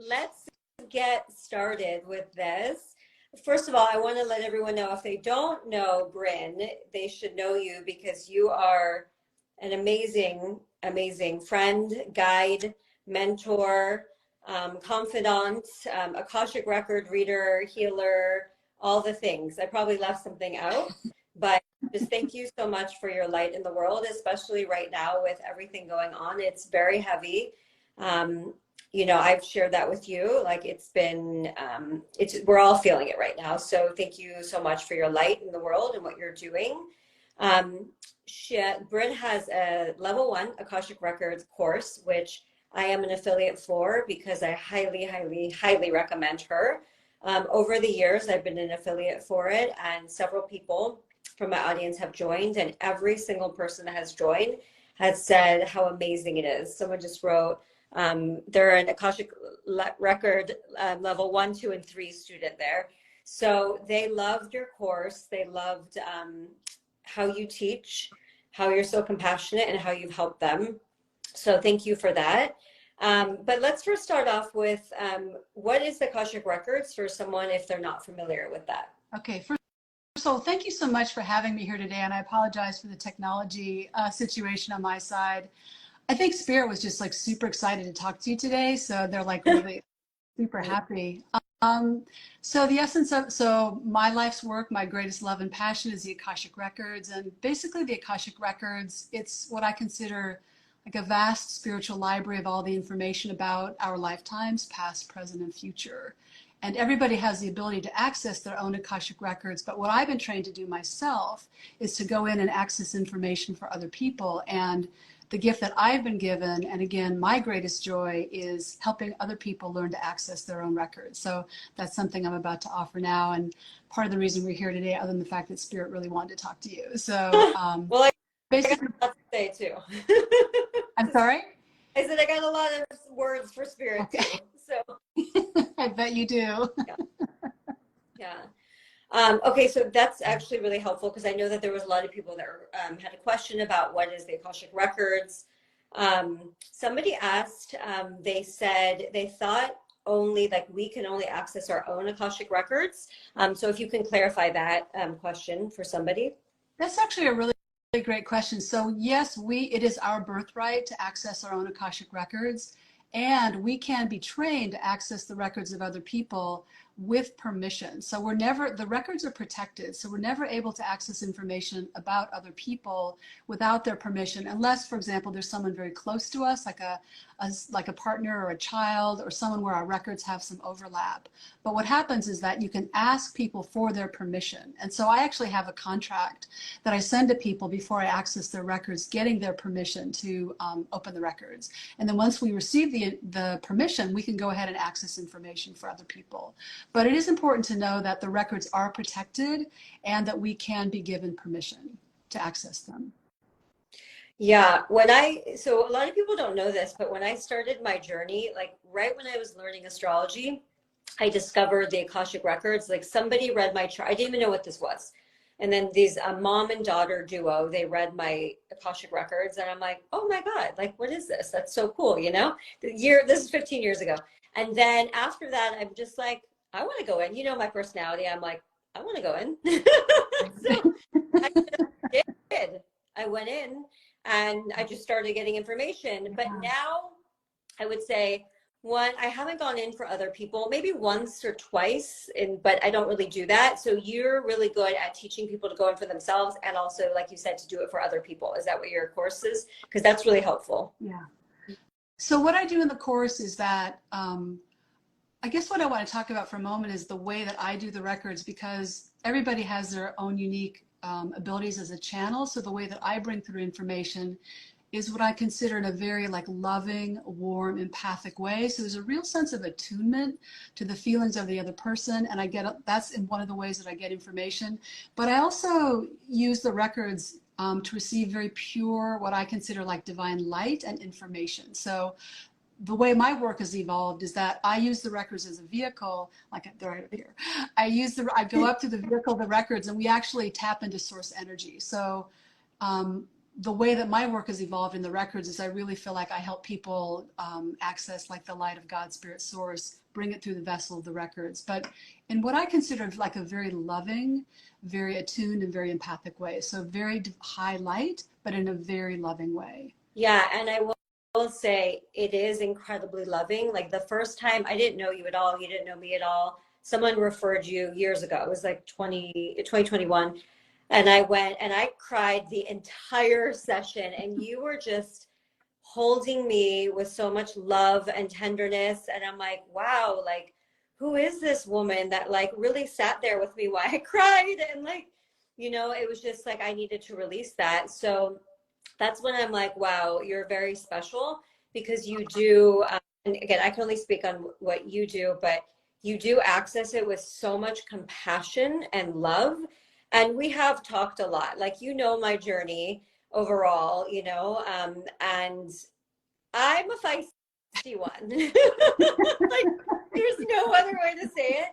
let's get started with this. First of all, I want to let everyone know if they don't know Brynne, they should know you because you are an amazing, amazing friend, guide, mentor, confidant, Akashic record reader, healer, all the things. I probably left something out, but just thank you so much for your light in the world, especially right now with everything going on. It's very heavy. You know, I've shared that with you. Like it's been, we're all feeling it right now. So thank you so much for your light in the world and what you're doing. Brynne has a level 1 Akashic Records course, which I am an affiliate for because I highly, highly, highly recommend her. Over the years, I've been an affiliate for it, and several people from my audience have joined, and every single person that has joined has said how amazing it is. Someone just wrote, they're an Akashic Record level 1, 2, and 3 student there. So they loved your course. They loved how you teach, how you're so compassionate, and how you've helped them. So thank you for that. But let's first start off with what is the Akashic Records for someone if they're not familiar with that? Okay, first of all, thank you so much for having me here today, and I apologize for the technology situation on my side. I think Spirit was just like super excited to talk to you today, so they're like really super happy. So the essence of, so my life's work, my greatest love and passion is the Akashic Records, and basically the Akashic Records, it's what I consider like a vast spiritual library of all the information about our lifetimes, past, present, and future. And everybody has the ability to access their own Akashic Records, but what I've been trained to do myself is to go in and access information for other people. And the gift that I've been given, and again, my greatest joy is helping other people learn to access their own records. So that's something I'm about to offer now. And part of the reason we're here today, other than the fact that Spirit really wanted to talk to you. So well, basically, I got a lot to say too. I'm sorry? I said I got a lot of words for Spirit too. So I bet you do. Yeah. Okay, so that's actually really helpful because I know that there was a lot of people that had a question about what is the Akashic Records. Somebody asked, they said they thought only like we can only access our own Akashic Records. So if you can clarify that question for somebody. That's actually a really great question. So yes, it is our birthright to access our own Akashic Records, and we can be trained to access the records of other people with permission. So the records are protected, so we're never able to access information about other people without their permission, unless, for example, there's someone very close to us, like a partner or a child or someone where our records have some overlap. But what happens is that you can ask people for their permission. And so I actually have a contract that I send to people before I access their records, getting their permission to open the records. And then once we receive the permission, we can go ahead and access information for other people. But it is important to know that the records are protected and that we can be given permission to access them. Yeah, so a lot of people don't know this, but when I started my journey, like right when I was learning astrology, I discovered the Akashic Records. Like somebody read my chart. I didn't even know what this was. And then these mom and daughter duo, they read my Akashic Records, and I'm like, oh my God, like what is this? That's so cool, you know? This is 15 years ago. And then after that, I'm just like, I want to go in. You know my personality. I'm like, I want to go in. So I just did. I went in and I just started getting information. But now I would say, one, I haven't gone in for other people, maybe once or twice, but I don't really do that. So you're really good at teaching people to go in for themselves and also, like you said, to do it for other people. Is that what your course is? Because that's really helpful. Yeah. So what I do in the course is that I guess what I want to talk about for a moment is the way that I do the records, because everybody has their own unique abilities as a channel. So the way that I bring through information is what I consider in a very like loving, warm, empathic way. So there's a real sense of attunement to the feelings of the other person. And that's in one of the ways that I get information. But I also use the records to receive very pure, what I consider like divine light and information. So the way my work has evolved is that I use the records as a vehicle, like they're right over here. I go up to the vehicle, the records, and we actually tap into source energy. So the way that my work has evolved in the records is I really feel like I help people access like the light of God, Spirit, Source, bring it through the vessel of the records, but in what I consider like a very loving, very attuned, and very empathic way. So very high light, but in a very loving way. Yeah, and I will say it is incredibly loving. Like the first time I didn't know you at all, you didn't know me at all. Someone referred you years ago. It was like 2021. And I went and I cried the entire session, and you were just holding me with so much love and tenderness. And I'm like, wow, like, who is this woman that like really sat there with me while I cried? And like, it was just like I needed to release that. So that's when I'm like, wow, you're very special because you do. And again, I can only speak on what you do, but you do access it with so much compassion and love. And we have talked a lot, like, my journey overall, and I'm a feisty one. Like, there's no other way to say it.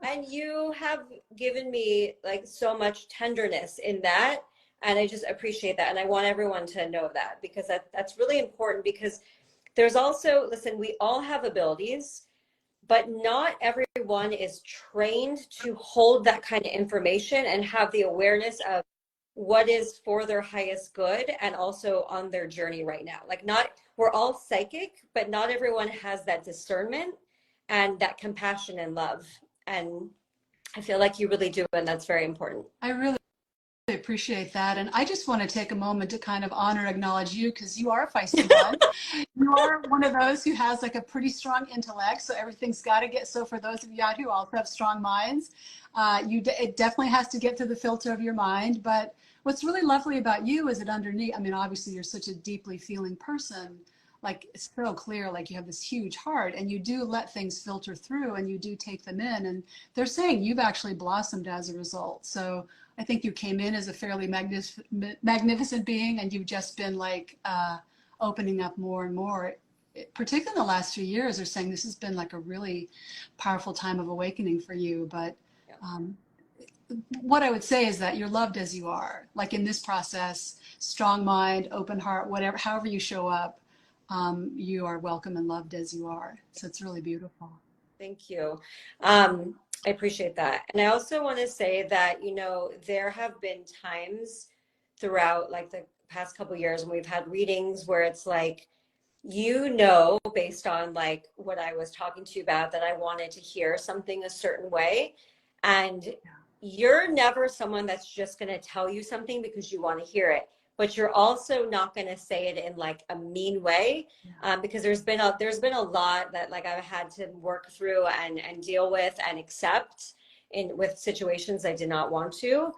And you have given me like so much tenderness in that. And I just appreciate that. And I want everyone to know that because that's really important because there's also, listen, we all have abilities, but not everyone is trained to hold that kind of information and have the awareness of what is for their highest good and also on their journey right now. Like we're all psychic, but not everyone has that discernment and that compassion and love. And I feel like you really do, and that's very important. I really appreciate that. And I just want to take a moment to kind of honor, acknowledge you because you are a feisty one. You are one of those who has like a pretty strong intellect. So everything's got to get, so for those of you out who also have strong minds, it definitely has to get through the filter of your mind. But what's really lovely about you is that underneath, I mean, obviously you're such a deeply feeling person. Like it's so clear, like you have this huge heart and you do let things filter through and you do take them in. And they're saying you've actually blossomed as a result. So I think you came in as a fairly magnificent being and you've just been like opening up more and more, particularly in the last few years. They're saying this has been like a really powerful time of awakening for you. But what I would say is that you're loved as you are, like in this process, strong mind, open heart, whatever, however you show up, you are welcome and loved as you are. So it's really beautiful. Thank you. I appreciate that. And I also want to say that, there have been times throughout like the past couple of years when we've had readings where it's like, based on like what I was talking to you about, that I wanted to hear something a certain way. And you're never someone that's just going to tell you something because you want to hear it, but you're also not going to say it in like a mean way, because there's been a lot that like I've had to work through and deal with and accept with situations I did not want to.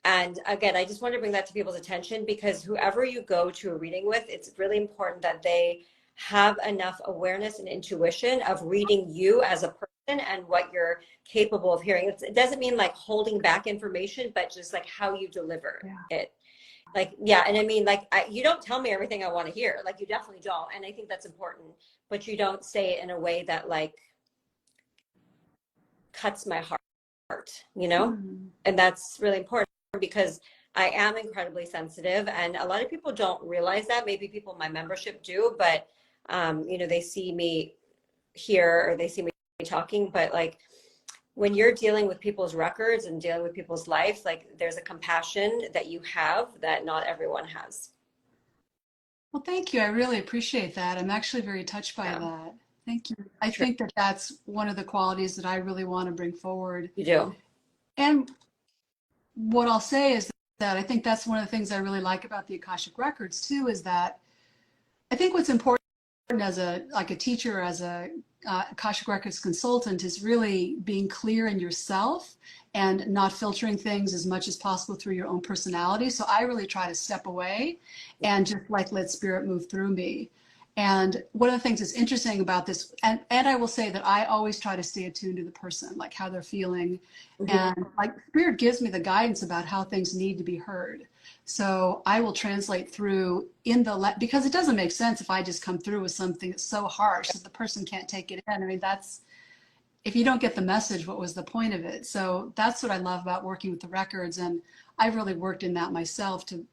And again, I just want to bring that to people's attention because whoever you go to a reading with, it's really important that they have enough awareness and intuition of reading you as a person and what you're capable of hearing. It doesn't mean like holding back information, but just like how you deliver it. Like, and I mean, like, you don't tell me everything I want to hear. Like, you definitely don't. And I think that's important, but you don't say it in a way that like cuts my heart, And that's really important because I am incredibly sensitive and a lot of people don't realize that. Maybe people in my membership do, but, they see me here or they see me talking, but like, when you're dealing with people's records and dealing with people's life, like there's a compassion that you have that not everyone has. Well, thank you. I really appreciate that. I'm actually very touched by that. Thank you. I think that that's one of the qualities that I really want to bring forward. You do. And what I'll say is that I think that's one of the things I really like about the Akashic Records too, is that I think what's important as a teacher, as a Akashic Records consultant, is really being clear in yourself and not filtering things as much as possible through your own personality. So I really try to step away and just like let spirit move through me. And one of the things that's interesting about this, and I will say that I always try to stay attuned to the person, like how they're feeling. And like spirit gives me the guidance about how things need to be heard. So I will translate through because it doesn't make sense if I just come through with something that's so harsh that the person can't take it in. I mean, if you don't get the message, what was the point of it? So that's what I love about working with the records. And I've really worked in that myself to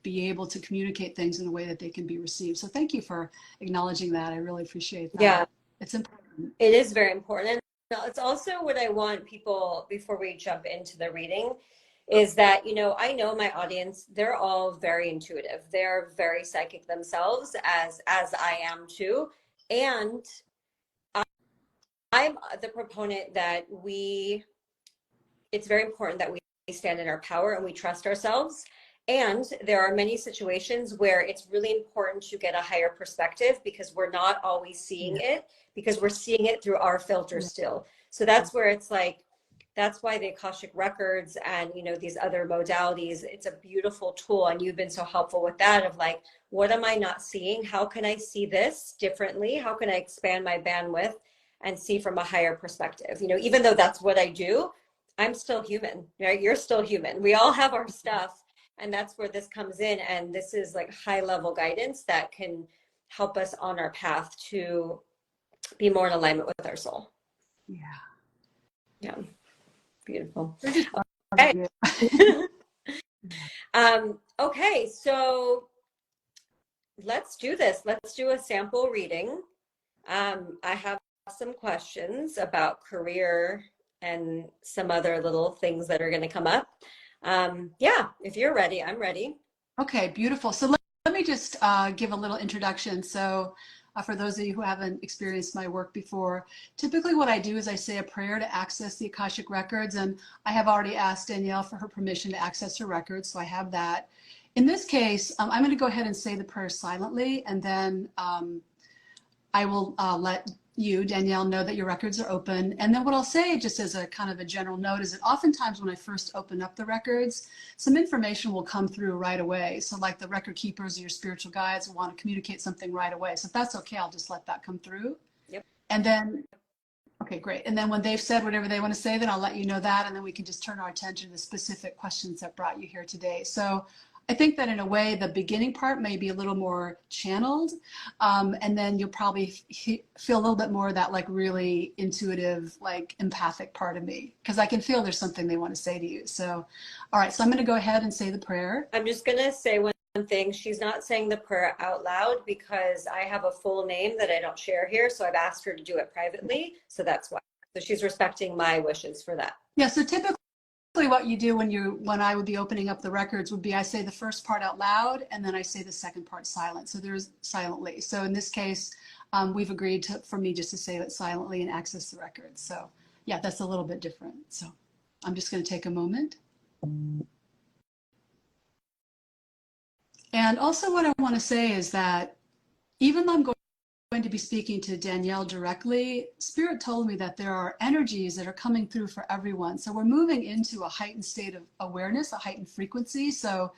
be able to communicate things in a way that they can be received. So thank you for acknowledging that. I really appreciate Yeah, that. It's important. it is very important. And it's also what I want people, before we jump into the reading, is that, I know my audience, they're all very intuitive. They're very psychic themselves, as I am too. And I'm the proponent that it's very important that we stand in our power and we trust ourselves. And there are many situations where it's really important to get a higher perspective because we're not always seeing Yeah. it, because we're seeing it through our filter Yeah. still. So that's where it's like, that's why the Akashic Records and these other modalities, it's a beautiful tool. And you've been so helpful with that, of like, what am I not seeing? How can I see this differently? How can I expand my bandwidth and see from a higher perspective? Even though that's what I do, I'm still human, right? You're still human. We all have our stuff. And that's where this comes in. And this is like high level guidance that can help us on our path to be more in alignment with our soul. Yeah. Yeah. Beautiful. They're just Okay. you. Okay. So let's do this. Let's do a sample reading. I have some questions about career and some other little things that are going to come up. Yeah, if you're ready, I'm ready. Okay, beautiful. So let me just give a little introduction. So for those of you who haven't experienced my work before, typically what I do is I say a prayer to access the Akashic Records, and I have already asked Danielle for her permission to access her records, so I have that. In this case, I'm going to go ahead and say the prayer silently, and then I will let you, Danielle, know that your records are open. And then what I'll say, just as a kind of a general note, is that oftentimes when I first open up the records, some information will come through right away. So like the record keepers or your spiritual guides will want to communicate something right away. So if that's okay, I'll just let that come through. Yep. And then, okay, great. And then when they've said whatever they want to say, then I'll let you know that. And then we can just turn our attention to the specific questions that brought you here today. So I think that in a way, the beginning part may be a little more channeled. And then you'll probably feel a little bit more of that like really intuitive, like empathic part of me, because I can feel there's something they want to say to you. So, all right, so I'm going to go ahead and say the prayer. I'm just going to say one thing. She's not saying the prayer out loud because I have a full name that I don't share here. So I've asked her to do it privately. So that's why. So she's respecting my wishes for that. Yeah, so typically what you do when I would be opening up the records would be I say the first part out loud and then I say the second part silent. So there's silently. So in this case, we've agreed for me just to say it silently and access the records. So yeah, that's a little bit different. So I'm just going to take a moment. And also what I want to say is that even though I'm going to be speaking to Danielle directly, Spirit told me that there are energies that are coming through for everyone. So we're moving into a heightened state of awareness, a heightened frequency. So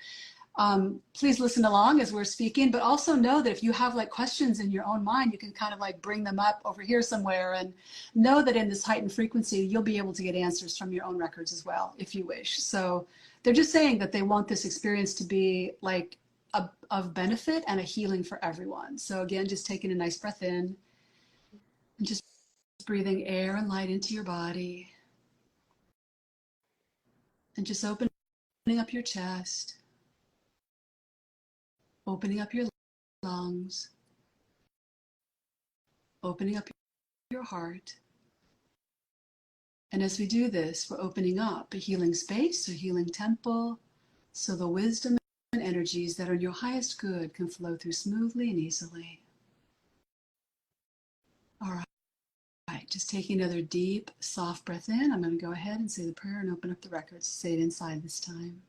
please listen along as we're speaking, but also know that if you have like questions in your own mind, you can kind of like bring them up over here somewhere, and know that in this heightened frequency, you'll be able to get answers from your own records as well, if you wish. So they're just saying that they want this experience to be like of benefit and a healing for everyone. So again, just taking a nice breath in and just breathing air and light into your body, and just opening up your chest, opening up your lungs, opening up your heart. And as we do this, we're opening up a healing space, a healing temple, so the wisdom and energies that are in your highest good can flow through smoothly and easily. All right, just taking another deep, soft breath in. I'm going to go ahead and say the prayer and open up the records. Say it inside this time.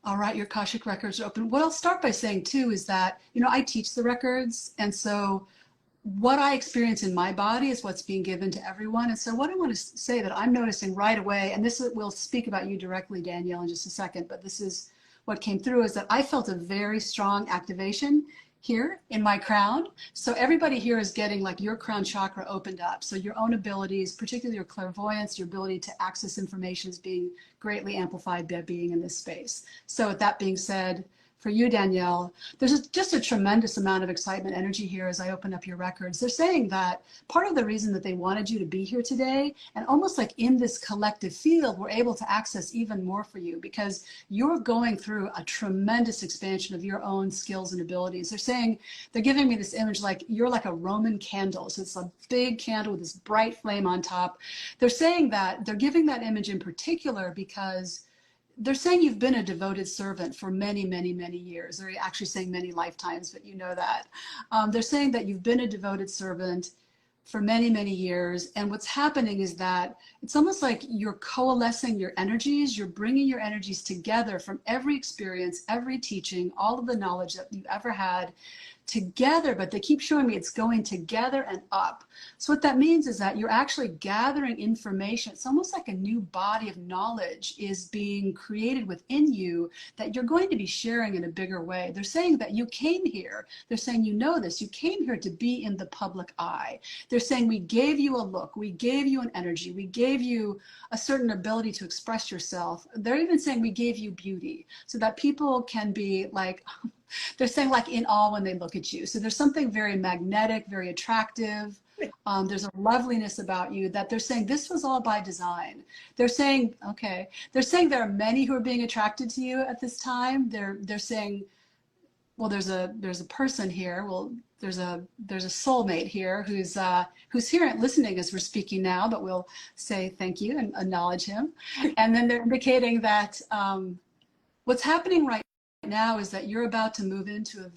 All right, your Akashic records are open. What I'll start by saying too is that, you know, I teach the records, and so what I experience in my body is what's being given to everyone. And so what I want to say that I'm noticing right away, and this will speak about you directly, Danielle, in just a second, but this is what came through, is that I felt a very strong activation here in my crown. So everybody here is getting like your crown chakra opened up. So your own abilities, particularly your clairvoyance, your ability to access information, is being greatly amplified by being in this space. So with that being said, for you, Danielle, there's just a tremendous amount of excitement, energy here as I open up your records. They're saying that part of the reason that they wanted you to be here today, and almost like in this collective field, we're able to access even more for you because you're going through a tremendous expansion of your own skills and abilities. They're saying, they're giving me this image like you're like a Roman candle. So it's a big candle with this bright flame on top. They're saying that, they're giving that image in particular because they're saying you've been a devoted servant for many, many, many years. They're actually saying many lifetimes, but you know that. They're saying that you've been a devoted servant for many, many years. And what's happening is that it's almost like you're coalescing your energies. You're bringing your energies together from every experience, every teaching, all of the knowledge that you've ever had together, but they keep showing me it's going together and up. So what that means is that you're actually gathering information. It's almost like a new body of knowledge is being created within you that you're going to be sharing in a bigger way. They're saying that you came here. They're saying, you know this, you came here to be in the public eye. They're saying we gave you a look, we gave you an energy, we gave you a certain ability to express yourself. They're even saying we gave you beauty so that people can be like, they're saying like in awe when they look at you. So there's something very magnetic, very attractive. There's a loveliness about you that they're saying this was all by design. They're saying, okay, they're saying there are many who are being attracted to you at this time. They're saying, well, there's a person here. Well, there's a soulmate here who's here and listening as we're speaking now, but we'll say thank you and acknowledge him. And then they're indicating that what's happening right now is that you're about to move into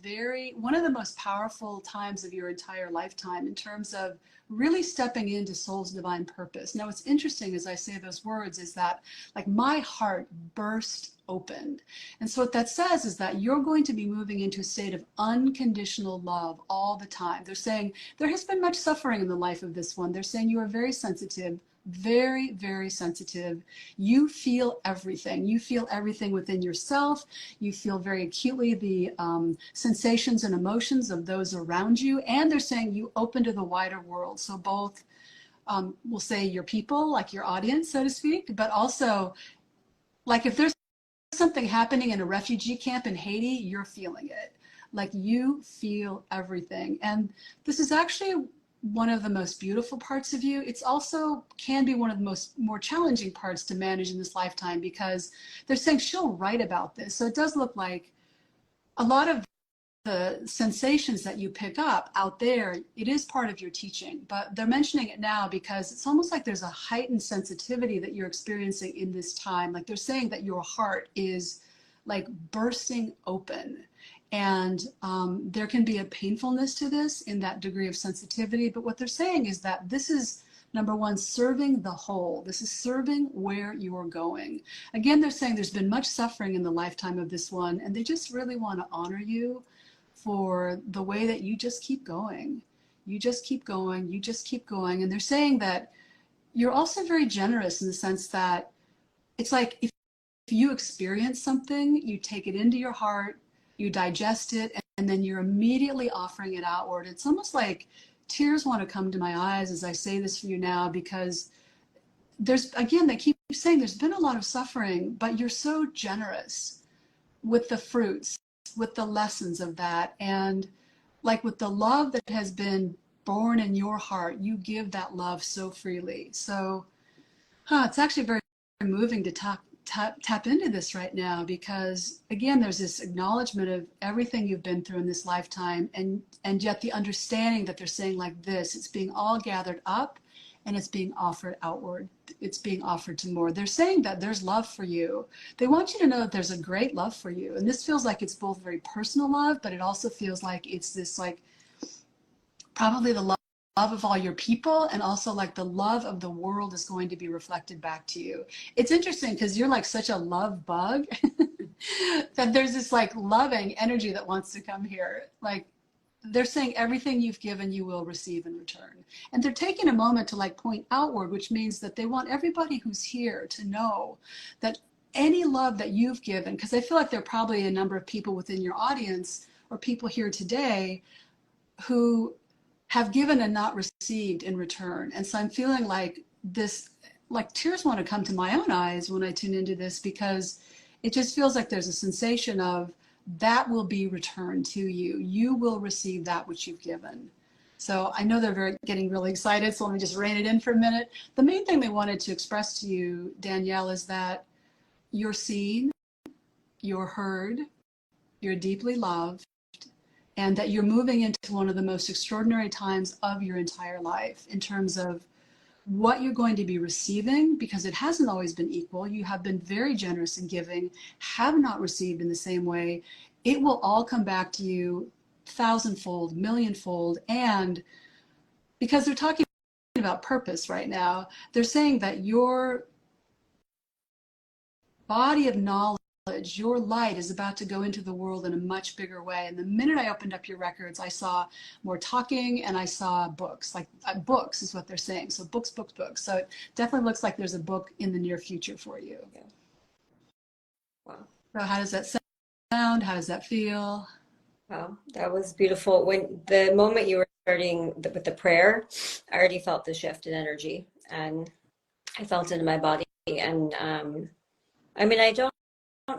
one of the most powerful times of your entire lifetime in terms of really stepping into soul's divine purpose. Now, what's interesting as I say those words is that like my heart burst open. And so what that says is that you're going to be moving into a state of unconditional love all the time. They're saying there has been much suffering in the life of this one. They're saying you are very sensitive, very, very sensitive. You feel everything. You feel everything within yourself. You feel very acutely the sensations and emotions of those around you. And they're saying you open to the wider world. So both, we'll say your people, like your audience, so to speak, but also like if there's something happening in a refugee camp in Haiti, you're feeling it. Like you feel everything. And this is actually one of the most beautiful parts of you. It's also can be one of the more challenging parts to manage in this lifetime because they're saying she'll write about this. So it does look like a lot of the sensations that you pick up out there, it is part of your teaching, but they're mentioning it now because it's almost like there's a heightened sensitivity that you're experiencing in this time. Like they're saying that your heart is like bursting open. And there can be a painfulness to this in that degree of sensitivity. But what they're saying is that this is, number one, serving the whole. This is serving where you are going. Again, they're saying there's been much suffering in the lifetime of this one, and they just really want to honor you for the way that you just keep going. You just keep going. You just keep going. And they're saying that you're also very generous in the sense that it's like if you experience something, you take it into your heart, you digest it, and then you're immediately offering it outward. It's almost like tears want to come to my eyes as I say this for you now, because there's, again, they keep saying there's been a lot of suffering, but you're so generous with the fruits, with the lessons of that. And like with the love that has been born in your heart, you give that love so freely. So it's actually very moving to tap into this right now, because again, there's this acknowledgement of everything you've been through in this lifetime, and yet the understanding that they're saying like this, it's being all gathered up and it's being offered outward. It's being offered to more. They're saying that there's love for you. They want you to know that there's a great love for you. And this feels like it's both very personal love, but it also feels like it's this like probably the love of all your people, and also like the love of the world is going to be reflected back to you. It's interesting because you're like such a love bug. that there's this like loving energy that wants to come here. Like they're saying everything you've given, you will receive in return. And they're taking a moment to like point outward, which means that they want everybody who's here to know that any love that you've given, because I feel like there are probably a number of people within your audience or people here today who have given and not received in return. And so I'm feeling like this, like tears want to come to my own eyes when I tune into this, because it just feels like there's a sensation of that will be returned to you. You will receive that which you've given. So I know they're getting really excited. So let me just rein it in for a minute. The main thing they wanted to express to you, Danielle, is that you're seen, you're heard, you're deeply loved, and that you're moving into one of the most extraordinary times of your entire life in terms of what you're going to be receiving, because it hasn't always been equal. You have been very generous in giving, have not received in the same way. It will all come back to you thousandfold, millionfold. And because they're talking about purpose right now, they're saying that your body of knowledge, your light is about to go into the world in a much bigger way. And the minute I opened up your records, I saw more talking and I saw books. Like books is what they're saying. So books, books, books. So it definitely looks like there's a book in the near future for you. Yeah. Wow. So how does that sound? How does that feel? Wow, that was beautiful. When the moment you were starting with the prayer, I already felt the shift in energy, and I felt it in my body. And I mean, I don't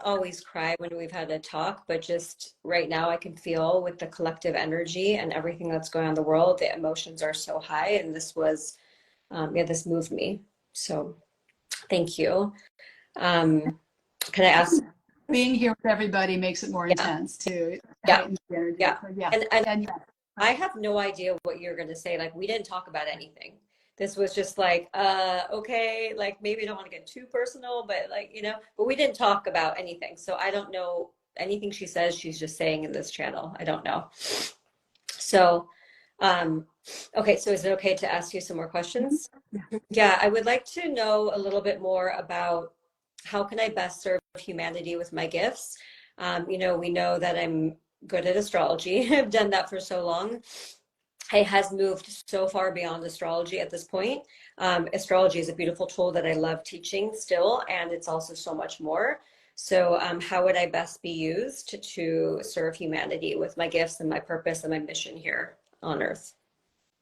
always cry when we've had a talk, but just right now I can feel with the collective energy and everything that's going on in the world, the emotions are so high, and this was, yeah, this moved me. So thank you. Can I ask? Being here with everybody makes it more intense too. Yeah. Yeah. So, yeah. And yeah. I have no idea what you're going to say. Like, we didn't talk about anything. This was just like, okay, like maybe I don't want to get too personal, but like, you know, but we didn't talk about anything. So I don't know anything she says, she's just saying in this channel. I don't know. So, okay. So is it okay to ask you some more questions? Yeah, I would like to know a little bit more about how can I best serve humanity with my gifts? You know, we know that I'm good at astrology. I've done that for so long. It has moved so far beyond astrology at this point. Astrology is a beautiful tool that I love teaching still, and it's also so much more. So how would I best be used to serve humanity with my gifts and my purpose and my mission here on Earth?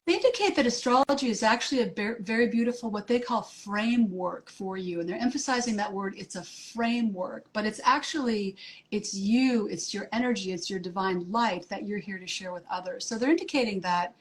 They indicate that astrology is actually a very beautiful, what they call framework for you. And they're emphasizing that word, it's a framework, but it's actually, it's you, it's your energy, it's your divine light that you're here to share with others. So they're indicating that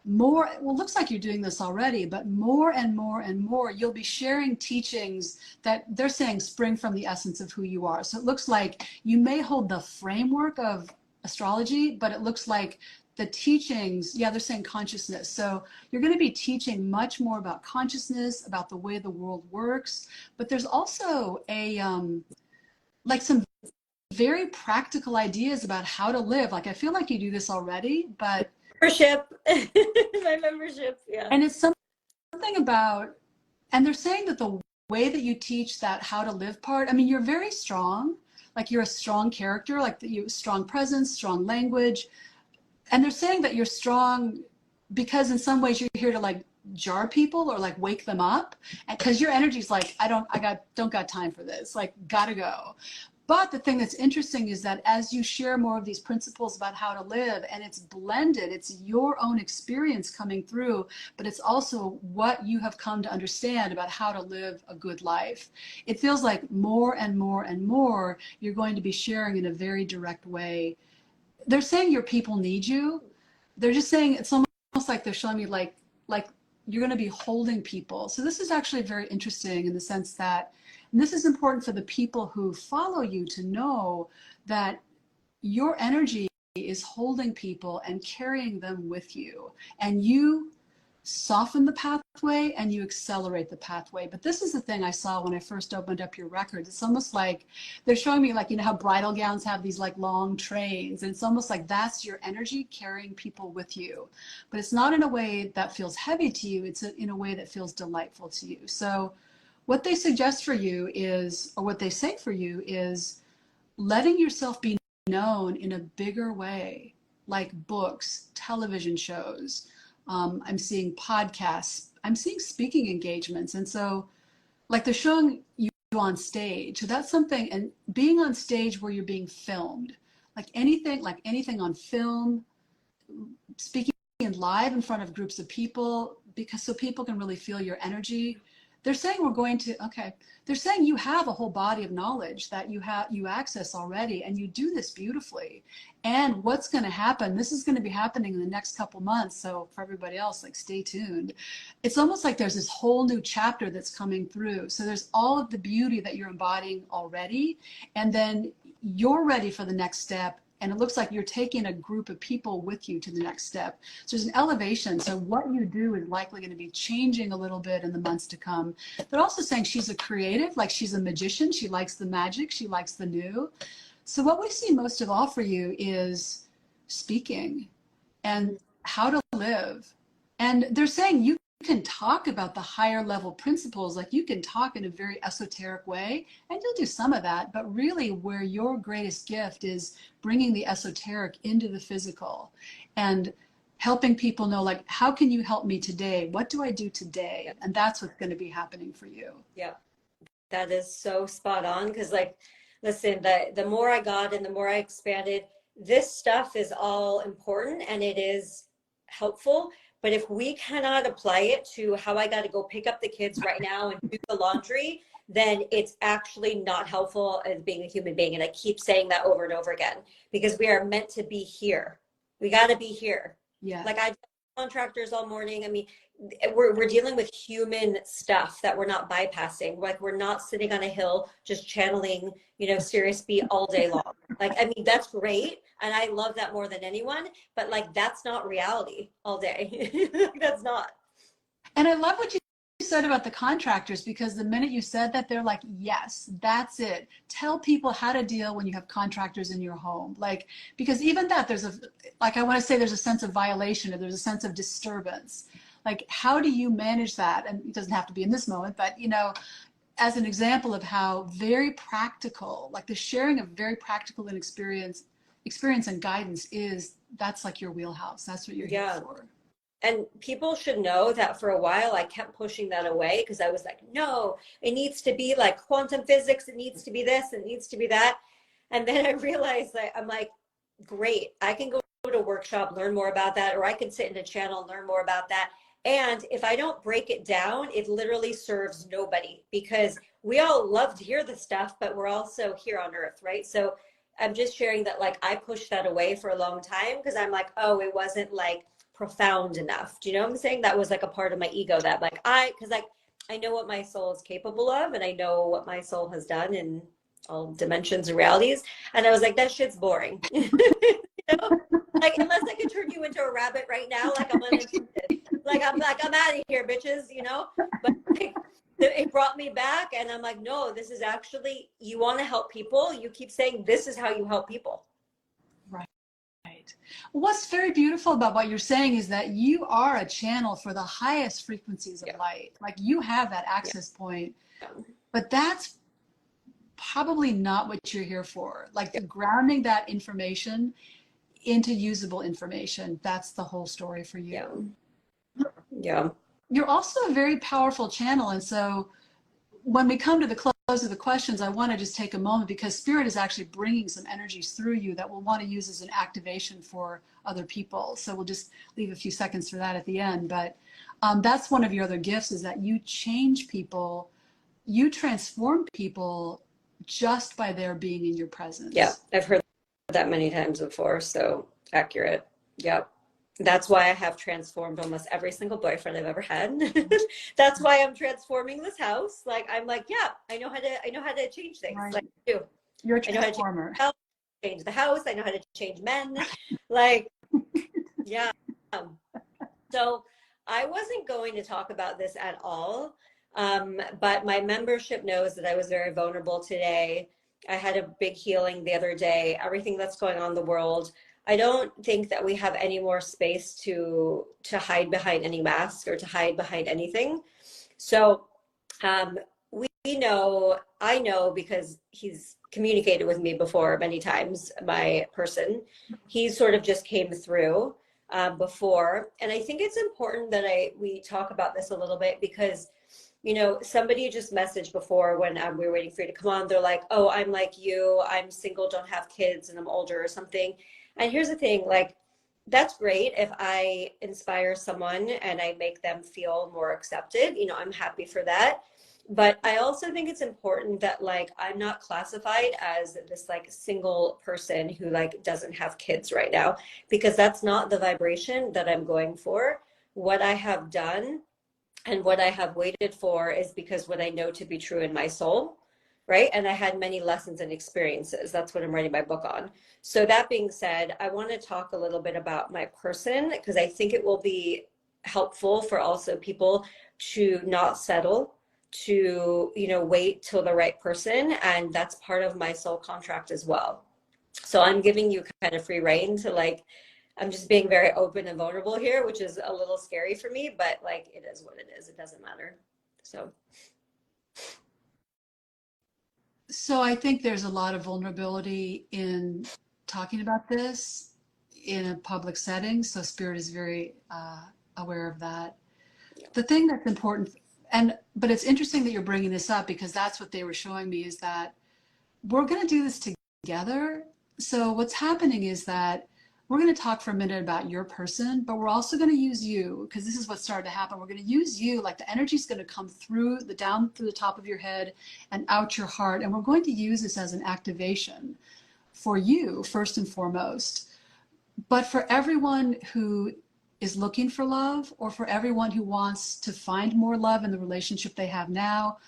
more, well, it looks like you're doing this already, but more and more and more, you'll be sharing teachings that they're saying spring from the essence of who you are. So it looks like you may hold the framework of astrology, but it looks like the teachings, yeah, they're saying consciousness. So you're going to be teaching much more about consciousness, about the way the world works. But there's also a, like some very practical ideas about how to live. Like, I feel like you do this already, but. Membership, my membership, yeah. And it's something about, and they're saying that the way that you teach that how to live part, I mean, you're very strong, like you're a strong character, like you strong presence, strong language. And they're saying that you're strong because in some ways you're here to like jar people or like wake them up, because your energy's like, I don't got time for this, like gotta go. But the thing that's interesting is that as you share more of these principles about how to live, and it's blended, it's your own experience coming through, but it's also what you have come to understand about how to live a good life. It feels like more and more and more you're going to be sharing in a very direct way. They're saying your people need you. They're just saying, it's almost like they're showing me like you're going to be holding people. So this is actually very interesting in the sense that, and this is important for the people who follow you to know that your energy is holding people and carrying them with you. And you soften the pathway and you accelerate the pathway. But this is the thing I saw when I first opened up your records. It's almost like they're showing me, like, you know how bridal gowns have these like long trains, and it's almost like that's your energy carrying people with you. But it's not in a way that feels heavy to you, it's in a way that feels delightful to you. So what they suggest for you is, or what they say for you is, letting yourself be known in a bigger way, like books, television shows. I'm seeing podcasts. I'm seeing speaking engagements. And so, like, they're showing you on stage. So that's something, and being on stage where you're being filmed, like anything on film, speaking live in front of groups of people, because so people can really feel your energy. They're saying we're going to, okay, they're saying you have a whole body of knowledge that you access already, and you do this beautifully. And what's going to happen, this is going to be happening in the next couple months, so for everybody else, like, stay tuned. It's almost like there's this whole new chapter that's coming through. So there's all of the beauty that you're embodying already, and then you're ready for the next step, and it looks like you're taking a group of people with you to the next step. So there's an elevation. So what you do is likely going to be changing a little bit in the months to come. They're also saying she's a creative, like she's a magician. She likes the magic. She likes the new. So what we see most of all for you is speaking and how to live. And they're saying you can talk about the higher level principles, like you can talk in a very esoteric way, and you'll do some of that, but really where your greatest gift is bringing the esoteric into the physical and helping people know, like, how can you help me today? What do I do today? And that's what's going to be happening for you. Yeah, that is so spot on. Because, like, listen, the more I got and the more I expanded, this stuff is all important and it is helpful. But if we cannot apply it to how I got to go pick up the kids right now and do the laundry, then it's actually not helpful as being a human being. And I keep saying that over and over again, because we are meant to be here. We got to be here. Yeah. Like, I contractors all morning. I mean, we're dealing with human stuff that we're not bypassing. Like, we're not sitting on a hill just channeling, Sirius B all day long. Like, I mean, that's great, and I love that more than anyone, but, like, that's not reality all day. That's not. And I love what you said about the contractors, because the minute you said that, they're like, yes, that's it. Tell people how to deal when you have contractors in your home. Like, because even that, I want to say there's a sense of violation, or there's a sense of disturbance. Like, how do you manage that? And it doesn't have to be in this moment, but, as an example of how very practical, like the sharing of very practical and experience and guidance that's like your wheelhouse. That's what you're here for. And people should know that for a while I kept pushing that away, because I was like, no, it needs to be like quantum physics. It needs to be this. It needs to be that. And then I realized that I'm like, great, I can go to a workshop, learn more about that, or I can sit in a channel and learn more about that. And if I don't break it down, it literally serves nobody, because we all love to hear the stuff, but we're also here on earth, right? So I'm just sharing that, like, I pushed that away for a long time because I'm like, oh, it wasn't like profound enough. Do you know what I'm saying? That was like a part of my ego that, like, because like I know what my soul is capable of, and I know what my soul has done in all dimensions and realities. And I was like, that shit's boring. Like, unless I could turn you into a rabbit right now, like, I'm uninterested. Like, I'm out of here, bitches, But like, it brought me back, and I'm like, no, this is actually, you want to help people. You keep saying this is how you help people. Right. What's very beautiful about what you're saying is that you are a channel for the highest frequencies of light. Like, you have that access point, but that's probably not what you're here for. Like, the grounding that information into usable information, that's the whole story for you. Yeah. You're also a very powerful channel. And so when we come to the close of the questions, I want to just take a moment, because Spirit is actually bringing some energies through you that we'll want to use as an activation for other people. So we'll just leave a few seconds for that at the end. But that's one of your other gifts, is that you change people, you transform people just by their being in your presence. Yeah, I've heard that many times before. So accurate. Yep. That's why I have transformed almost every single boyfriend I've ever had. That's why I'm transforming this house. Like, I'm like, yeah, I know how to change things. Right. Like, I do. You're a transformer. I know how to change the house. I know how to change men. Like, yeah. So I wasn't going to talk about this at all. But my membership knows that I was very vulnerable today. I had a big healing the other day, everything that's going on in the world. I don't think that we have any more space to hide behind any mask or to hide behind anything. So we know I know because he's communicated with me before many times, my person. He sort of just came through before. And I think it's important that we talk about this a little bit because, you know, somebody just messaged before when we were waiting for you to come on. They're like, oh, I'm like you. I'm single, don't have kids, and I'm older or something. And here's the thing, like, that's great if I inspire someone and I make them feel more accepted. You know, I'm happy for that. But I also think it's important that like I'm not classified as this like single person who like doesn't have kids right now, because that's not the vibration that I'm going for. What I have done and what I have waited for is because what I know to be true in my soul, right? And I had many lessons and experiences. That's what I'm writing my book on. So that being said, I want to talk a little bit about my person because I think it will be helpful for also people to not settle, to, you know, wait till the right person. And that's part of my soul contract as well. So I'm giving you kind of free reign to like, I'm just being very open and vulnerable here, which is a little scary for me, but like it is what it is. It doesn't matter. So I think there's a lot of vulnerability in talking about this in a public setting. So Spirit is very aware of that. The thing that's important, but it's interesting that you're bringing this up because that's what they were showing me is that we're going to do this together. So what's happening is that we're going to talk for a minute about your person, but we're also going to use you because this is what started to happen. We're going to use you, like the energy is going to come down through the top of your head and out your heart. And we're going to use this as an activation for you, first and foremost. But for everyone who is looking for love or for everyone who wants to find more love in the relationship they have now.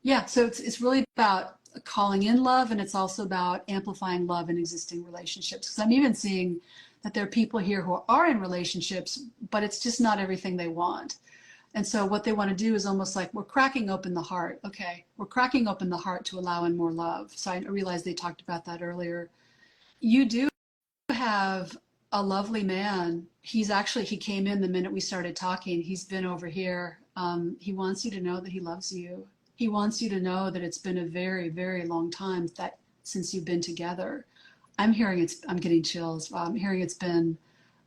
Yeah, so it's really about calling in love, and it's also about amplifying love in existing relationships. Because I'm even seeing that there are people here who are in relationships, but it's just not everything they want. And so what they want to do is almost like we're cracking open the heart. Okay, we're cracking open the heart to allow in more love. So I realized they talked about that earlier. You do have a lovely man. He came in the minute we started talking. He's been over here. He wants you to know that he loves you. He wants you to know that it's been a very, very long time since you've been together. I'm getting chills. I'm hearing it's been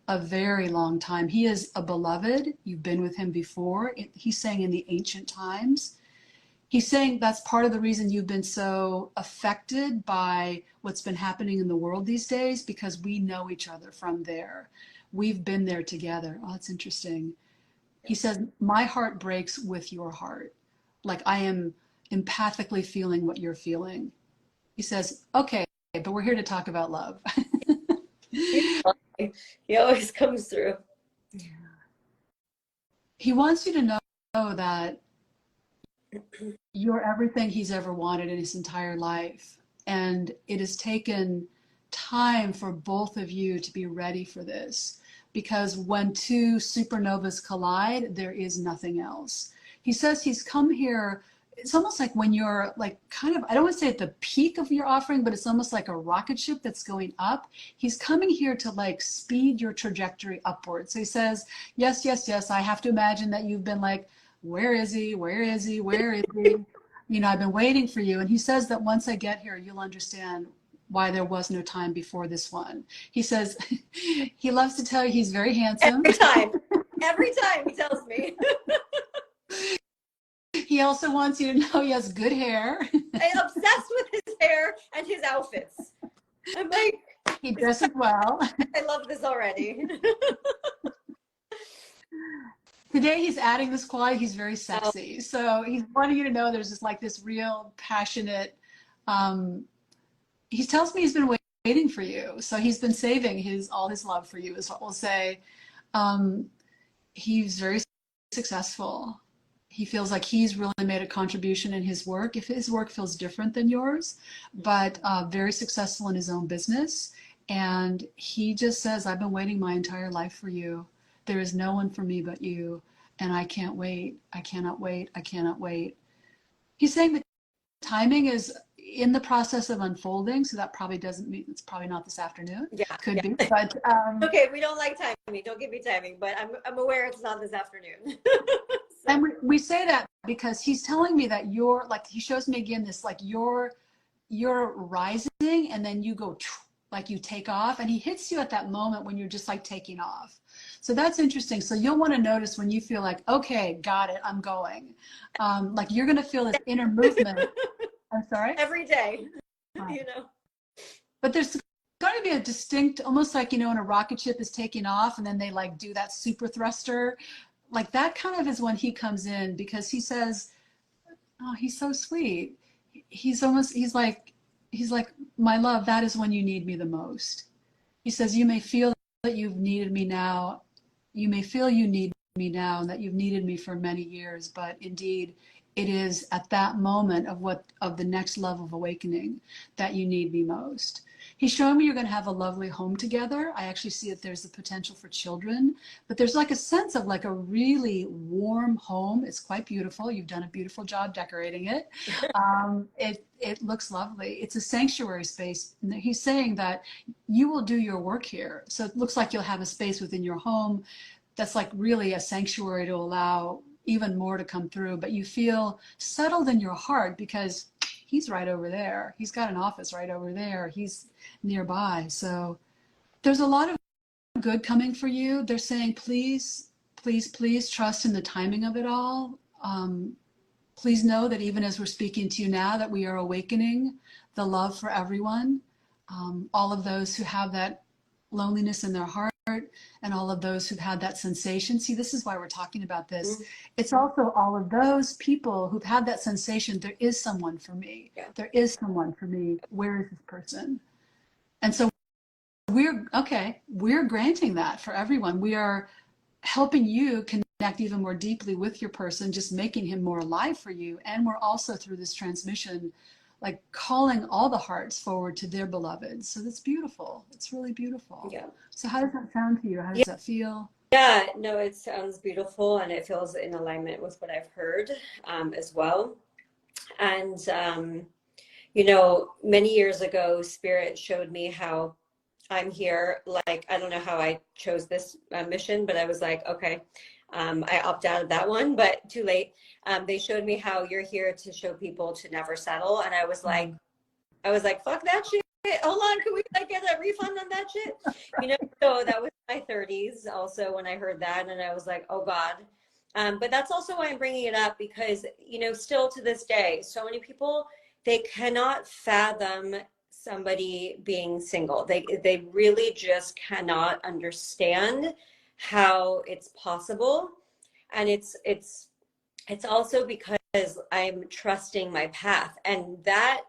a very long time. He is a beloved. You've been with him before. He's saying in the ancient times. He's saying that's part of the reason you've been so affected by what's been happening in the world these days, because we know each other from there. We've been there together. Oh, that's interesting. He says, my heart breaks with your heart. Like I am empathically feeling what you're feeling. He says, okay, but we're here to talk about love. He always comes through. He wants you to know that you're everything he's ever wanted in his entire life. And it has taken time for both of you to be ready for this. Because when two supernovas collide, there is nothing else. He says he's come here. It's almost like when you're like kind of, I don't want to say at the peak of your offering, but it's almost like a rocket ship that's going up. He's coming here to like speed your trajectory upward. So he says, yes, yes, yes. I have to imagine that you've been like, where is he? Where is he? Where is he? You know, I've been waiting for you. And he says that once I get here, you'll understand why there was no time before this one. He says he loves to tell you he's very handsome. Every time he tells me. He also wants you to know he has good hair. I'm obsessed with his hair and his outfits. I'm like, he dresses well. I love this already. Today he's adding this quality. He's very sexy. So he's wanting you to know there's just like this real passionate, he tells me he's been waiting for you. So he's been saving all his love for you is what we'll say. He's very successful. He feels like he's really made a contribution in his work. If his work feels different than yours, but very successful in his own business. And he just says, I've been waiting my entire life for you. There is no one for me but you. And I can't wait. I cannot wait. I cannot wait. He's saying the timing is in the process of unfolding. So that probably doesn't mean it's probably not this afternoon. Yeah. Could be. But okay, we don't like timing. Don't give me timing, but I'm aware it's not this afternoon. So, And we say that because he's telling me that you're like, he shows me again this, like you're rising and then you go like you take off, and he hits you at that moment when you're just like taking off. So that's interesting. So you'll want to notice when you feel like, okay, got it, I'm going. Like you're going to feel this inner movement. I'm sorry? every day, Right. you know. But there's got to be a distinct, almost like, you know, when a rocket ship is taking off and then they like do that super thruster, like that kind of is when he comes in, because he says, oh, he's so sweet. He's almost, he's like, my love, that is when you need me the most. He says, you may feel that you've needed me now. You may feel you need me now and that you've needed me for many years, but indeed, it is at that moment of the next level of awakening that you need me most. He's showing me you're going to have a lovely home together. I actually see that there's the potential for children, but there's like a sense of like a really warm home. It's quite beautiful. You've done a beautiful job decorating it. It looks lovely. It's a sanctuary space. He's saying that you will do your work here. So it looks like you'll have a space within your home that's like really a sanctuary to allow even more to come through, but you feel settled in your heart because he's right over there. He's got an office right over there. He's nearby. So there's a lot of good coming for you. They're saying, please, please, please trust in the timing of it all. Please know that even as we're speaking to you now, that we are awakening the love for everyone. All of those who have that loneliness in their heart, and all of those who've had that sensation. See, this is why we're talking about this. Mm-hmm. It's also all of those people who've had that sensation. There is someone for me. Yeah. There is someone for me. Where is this person? And so we're granting that for everyone. We are helping you connect even more deeply with your person, just making him more alive for you. And we're also, through this transmission, like calling all the hearts forward to their beloveds. So that's beautiful. It's really beautiful. Yeah. So how does that sound to you? How does Yeah. that feel? Yeah, no, it sounds beautiful and it feels in alignment with what I've heard as well. And, you know, many years ago, Spirit showed me how I'm here. Like, I don't know how I chose this mission, but I was like, okay, I opt out of that one, but too late. They showed me how you're here to show people to never settle. And I was like, fuck that shit. Hold on, can we like get a refund on that shit? You know, so that was my 30s also when I heard that, and I was like, oh God. But that's also why I'm bringing it up, because, you know, still to this day, so many people, they cannot fathom somebody being single. They really just cannot understand how it's possible. And it's also because I'm trusting my path, and that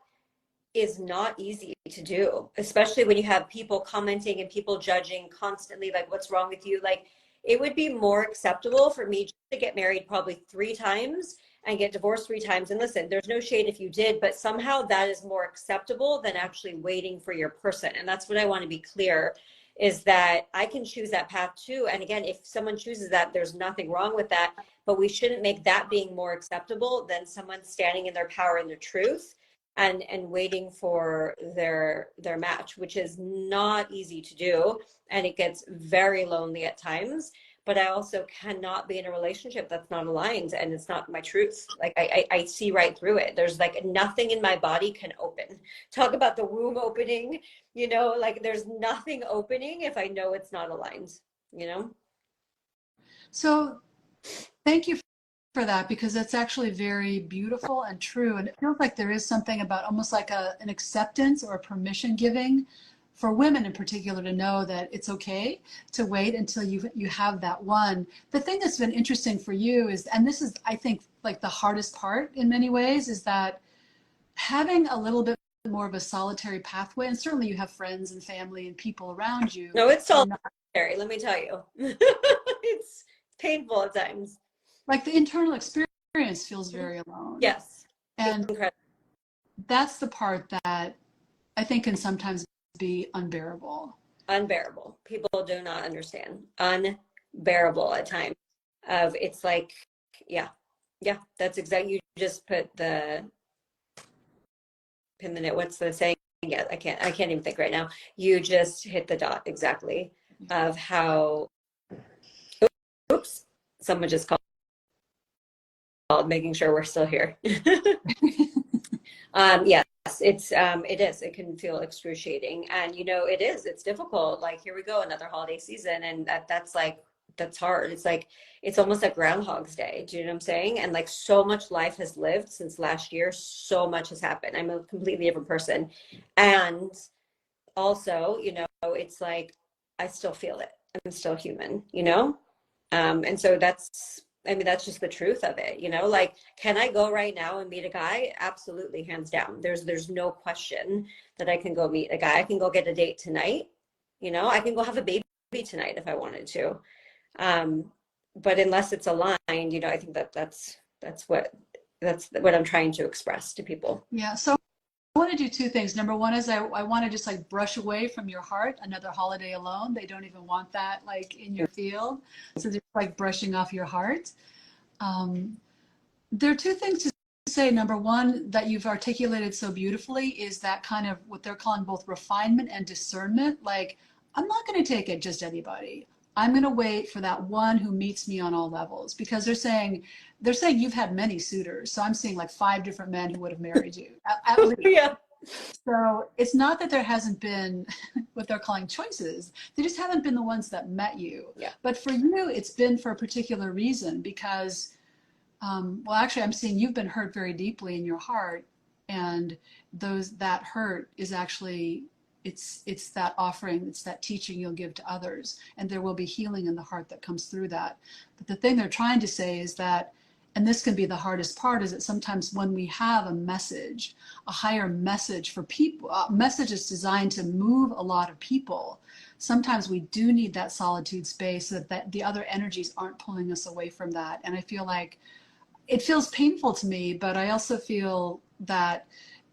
is not easy to do, especially when you have people commenting and people judging constantly, like, what's wrong with you? Like, it would be more acceptable for me just to get married probably 3 times and get divorced 3 times. And listen, there's no shade if you did, but somehow that is more acceptable than actually waiting for your person. And that's what I want to be clear, is that I can choose that path too. And again, if someone chooses that, there's nothing wrong with that, but we shouldn't make that being more acceptable than someone standing in their power and their truth and waiting for their match, which is not easy to do, and it gets very lonely at times. But I also cannot be in a relationship that's not aligned, and it's not my truth. Like, I see right through it. There's like nothing in my body can open. Talk about the womb opening, you know, like there's nothing opening if I know it's not aligned, you know. So thank you for that, because that's actually very beautiful and true. And it feels like there is something about almost like an acceptance or a permission giving for women in particular to know that it's okay to wait until you have that one. The thing that's been interesting for you is, and this is, I think, like the hardest part in many ways, is that having a little bit more of a solitary pathway, and certainly you have friends and family and people around you. No, it's solitary, let me tell you. It's painful at times. Like the internal experience feels very alone. Yes. And that's the part that I think can sometimes be unbearable. Unbearable. People do not understand. Unbearable at times. It's like, yeah, that's exactly. You just put the pin in the net. What's the saying? Yeah, I can't even think right now. You just hit the dot exactly of how. Oops, someone just called. making sure we're still here. Yes, it is. It can feel excruciating, and it's difficult. Like, here we go, another holiday season, and that's hard. It's like it's almost like Groundhog's Day. Do you know what I'm saying? And like, so much life has lived since last year. So much has happened. I'm a completely different person, and also, it's like I still feel it. I'm still human. And so that's just the truth of it. Like, can I go right now and meet a guy? Absolutely, hands down. There's no question that I can go meet a guy. I can go get a date tonight. I can go have a baby tonight if I wanted to. But unless it's aligned, I think that's what I'm trying to express to people. Yeah. So I want to do two things. Number one is I want to just like brush away from your heart another holiday alone. They don't even want that like in your field. So they're like brushing off your heart. There are two things to say. Number one, that you've articulated so beautifully is that kind of what they're calling both refinement and discernment. Like, I'm not going to take it just anybody. I'm going to wait for that one who meets me on all levels, because they're saying you've had many suitors. So I'm seeing like 5 different men who would have married you at least. Yeah. So it's not that there hasn't been what they're calling choices. They just haven't been the ones that met you. Yeah. But for you, it's been for a particular reason, because, well, actually, I'm seeing you've been hurt very deeply in your heart, and that hurt is actually, it's that offering, it's that teaching you'll give to others, and there will be healing in the heart that comes through that. But the thing they're trying to say is that, and this can be the hardest part, is that sometimes when we have a message, a higher message for people, a message is designed to move a lot of people, sometimes we do need that solitude space so that the other energies aren't pulling us away from that. And I feel like it feels painful to me, but I also feel that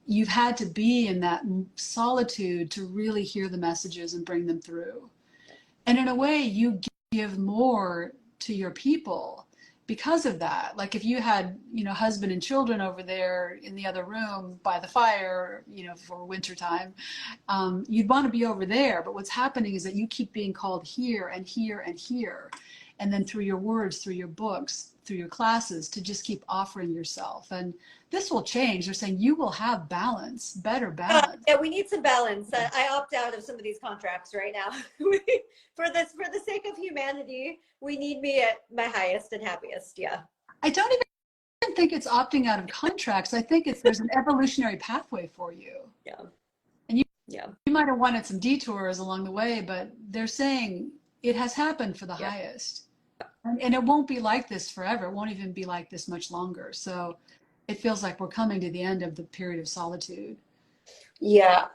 you've had to be in that solitude to really hear the messages and bring them through. And in a way, you give more to your people because of that. Like, if you had, husband and children over there in the other room by the fire, for winter time, you'd want to be over there. But what's happening is that you keep being called here and here and here. And then through your words, through your books, through your classes, to just keep offering yourself. And this will change. They're saying you will have balance, better balance. Yeah, we need some balance. I opt out of some of these contracts right now. For the sake of humanity, we need me at my highest and happiest. Yeah. I don't even think it's opting out of contracts. I think there's an evolutionary pathway for you. Yeah. And you Yeah. You might have wanted some detours along the way, but they're saying it has happened for the highest. And it won't be like this forever. It won't even be like this much longer. So it feels like we're coming to the end of the period of solitude. Yeah.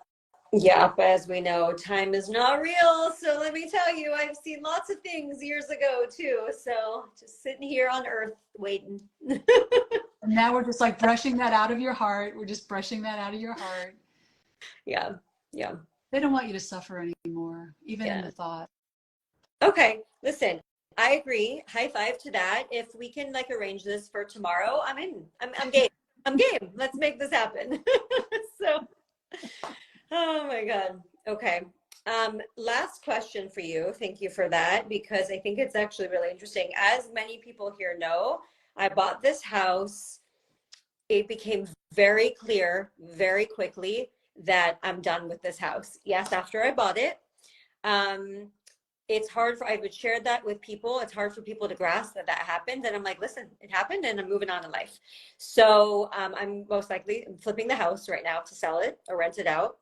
Yeah. But as we know, time is not real. So let me tell you, I've seen lots of things years ago too. So just sitting here on earth waiting. And now we're just like brushing that out of your heart. We're just brushing that out of your heart. Yeah. Yeah. They don't want you to suffer anymore, even in the thought. Okay. Listen, I agree. High five to that. If we can like arrange this for tomorrow, I'm in. I'm game. I'm game. Let's make this happen. So, oh my God. Okay. Last question for you. Thank you for that, because I think it's actually really interesting. As many people here know, I bought this house. It became very clear very quickly that I'm done with this house. Yes, after I bought it. It's hard I would share that with people. It's hard for people to grasp that happened. And I'm like, listen, it happened and I'm moving on in life. So I'm most likely flipping the house right now to sell it or rent it out.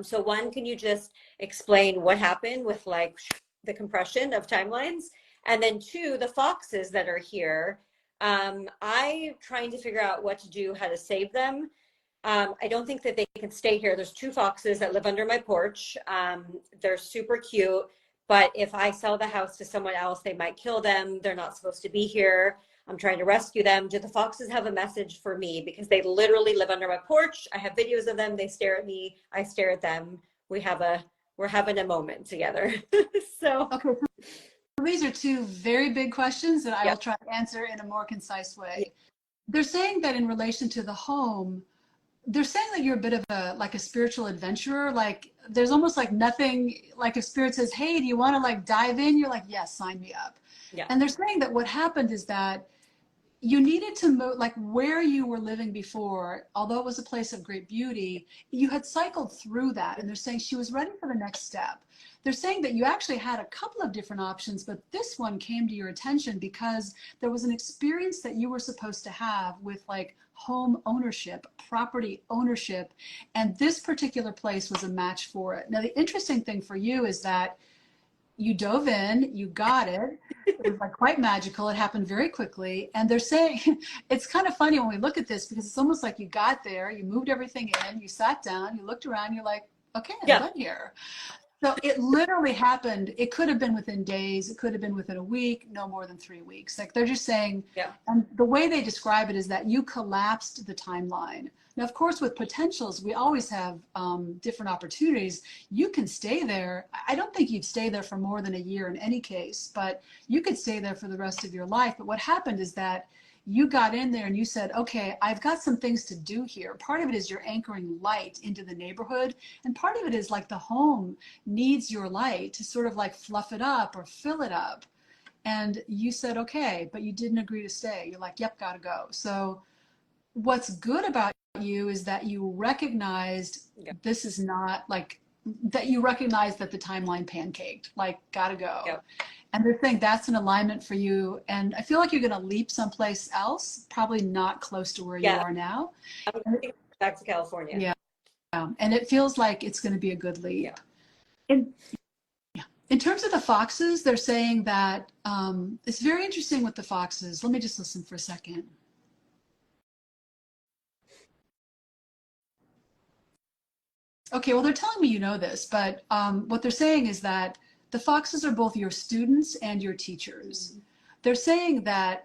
So one, can you just explain what happened with like the compression of timelines? And then two, the foxes that are here. I'm trying to figure out what to do, how to save them. I don't think that they can stay here. There's 2 foxes that live under my porch. They're super cute. But if I sell the house to someone else, they might kill them. They're not supposed to be here. I'm trying to rescue them. Do the foxes have a message for me? Because they literally live under my porch. I have videos of them. They stare at me. I stare at them. We're having a moment together. So okay. These are 2 very big questions that I will try to answer in a more concise way. They're saying that in relation to the home, they're saying that you're a bit of a spiritual adventurer. Like, there's almost like nothing, like if spirit says, hey, do you want to like dive in? You're like, yes, sign me up. Yeah. And they're saying that what happened is that you needed to move, like where you were living before, although it was a place of great beauty, you had cycled through that. And they're saying she was ready for the next step. They're saying that you actually had a couple of different options, but this one came to your attention because there was an experience that you were supposed to have with like home ownership, property ownership. And this particular place was a match for it. Now, the interesting thing for you is that you dove in, you got it. It was like quite magical. It happened very quickly. And they're saying, it's kind of funny when we look at this because it's almost like you got there, you moved everything in, you sat down, you looked around, you're like, okay, I'm done here. So it literally happened. It could have been within days. It could have been within a week, no more than 3 weeks. Like they're just saying, and the way they describe it is that you collapsed the timeline. Now, of course, with potentials, we always have different opportunities. You can stay there. I don't think you'd stay there for more than a year in any case, but you could stay there for the rest of your life. But what happened is that you got in there and you said, okay, I've got some things to do here. Part of it is you're anchoring light into the neighborhood. And part of it is like the home needs your light to sort of like fluff it up or fill it up. And you said, okay, but you didn't agree to stay. You're like, yep, gotta go. So what's good about you is that you recognized this is not like, that you recognize that the timeline pancaked, like gotta go. And they're saying that's an alignment for you. And I feel like you're going to leap someplace else, probably not close to where you are now. I'm going back to California. Yeah. And it feels like it's going to be a good leap. In terms of the foxes, they're saying that it's very interesting with the foxes. Let me just listen for a second. Okay, well, they're telling me you know this, but what they're saying is that the foxes are both your students and your teachers. They're saying that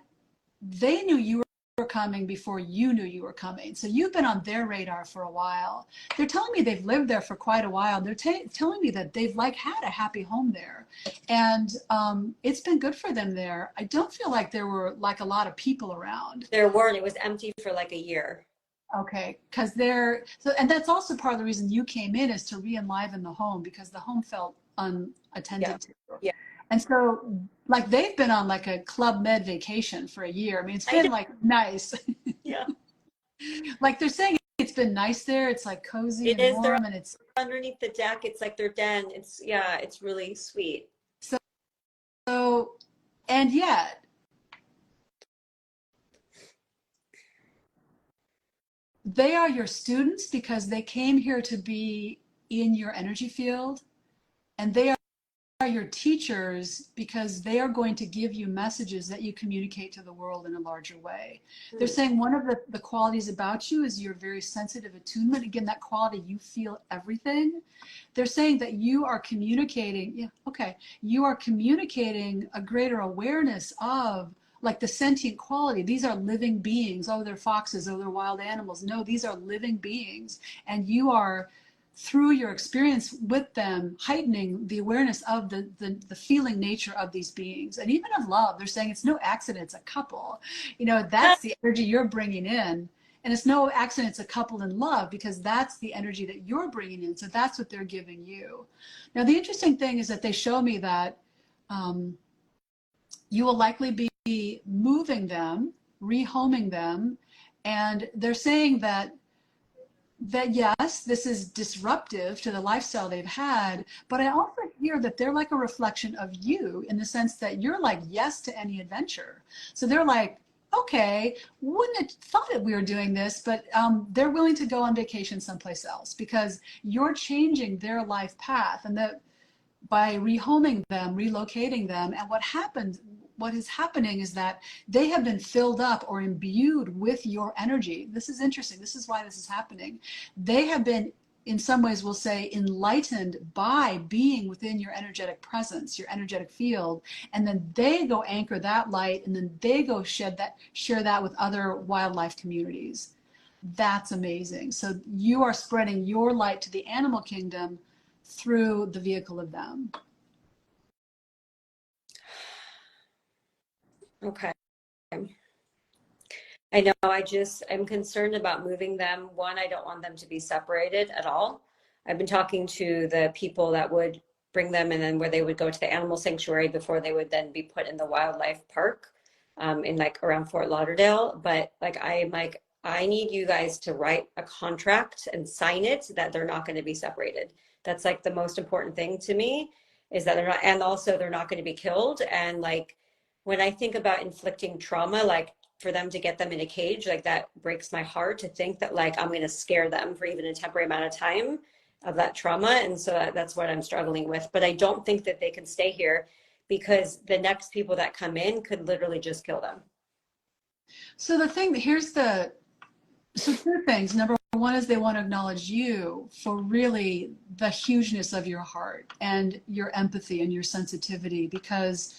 they knew you were coming before you knew you were coming. So you've been on their radar for a while. They're telling me they've lived there for quite a while. They're telling me that they've like had a happy home there. And it's been good for them there. I don't feel like there were like a lot of people around. There weren't. It was empty for like a year. Okay, because and that's also part of the reason you came in is to re-enliven the home because the home felt unattended to. And so like they've been on like a Club Med vacation for a year. I mean, it's been like nice. Like they're saying it's been nice there. It's like cozy and warm and it's underneath the deck. It's like their den. It's really sweet. So, and yet, they are your students because they came here to be in your energy field, and they are your teachers because they are going to give you messages that you communicate to the world in a larger way. They're saying one of the qualities about you is your very sensitive attunement. Again, that quality, you feel everything. They're saying that you are communicating, you are communicating a greater awareness of like the sentient quality. These are living beings. Oh, they're foxes. Oh, they're wild animals. No, these are living beings. And you are, through your experience with them, heightening the awareness of the feeling nature of these beings. And even of love. They're saying it's no accident, it's a couple. You know, that's the energy you're bringing in. And it's no accident, it's a couple in love because that's the energy that you're bringing in. So that's what they're giving you. Now, the interesting thing is that they show me that you will likely be moving them, rehoming them, and they're saying that yes, this is disruptive to the lifestyle they've had, but I also hear that they're like a reflection of you in the sense that you're like yes to any adventure. So they're like, okay, wouldn't have thought that we were doing this, but they're willing to go on vacation someplace else because you're changing their life path, and that by rehoming them, relocating them, and what is happening is that they have been filled up or imbued with your energy. This is interesting. This is why this is happening. They have been, in some ways, we'll say, enlightened by being within your energetic presence, your energetic field, and then they go anchor that light, and then they go share that with other wildlife communities. That's amazing. So you are spreading your light to the animal kingdom through the vehicle of them. Okay. I know I'm concerned about moving them. One, I don't want them to be separated at all. I've been talking to the people that would bring them and then where they would go to the animal sanctuary before they would then be put in the wildlife park. in like around Fort Lauderdale. But like, I'm like, I need you guys to write a contract and sign it that they're not going to be separated. That's like the most important thing to me, is that they're not, and also they're not going to be killed. And like, when I think about inflicting trauma, like for them to get them in a cage, like that breaks my heart to think that like I'm going to scare them for even a temporary amount of time of that trauma. And so that's what I'm struggling with. But I don't think that they can stay here, because the next people that come in could literally just kill them. So so two things. Number one is they want to acknowledge you for really the hugeness of your heart and your empathy and your sensitivity, because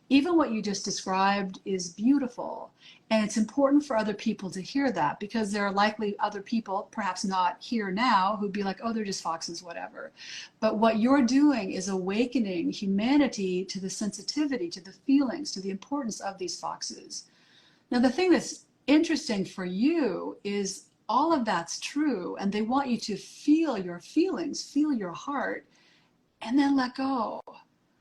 even what you just described is beautiful. And it's important for other people to hear that, because there are likely other people, perhaps not here now, who'd be like, oh, they're just foxes, whatever. But what you're doing is awakening humanity to the sensitivity, to the feelings, to the importance of these foxes. Now, the thing that's interesting for you is all of that's true, and they want you to feel your feelings, feel your heart, and then let go.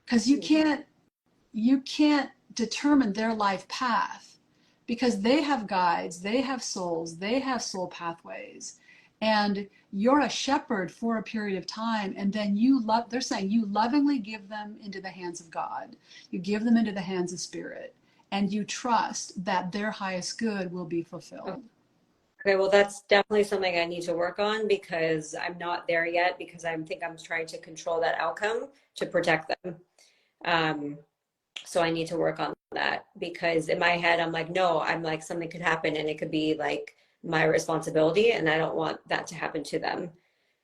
Because you can't determine their life path, because they have guides, they have souls, they have soul pathways, and you're a shepherd for a period of time. And then they're saying you lovingly give them into the hands of God, you give them into the hands of spirit, and you trust that their highest good will be fulfilled. Okay, well, that's definitely something I need to work on, because I'm not there yet, because I think I'm trying to control that outcome to protect them. So I need to work on that, because in my head, I'm like, no, I'm like, something could happen and it could be like my responsibility, and I don't want that to happen to them.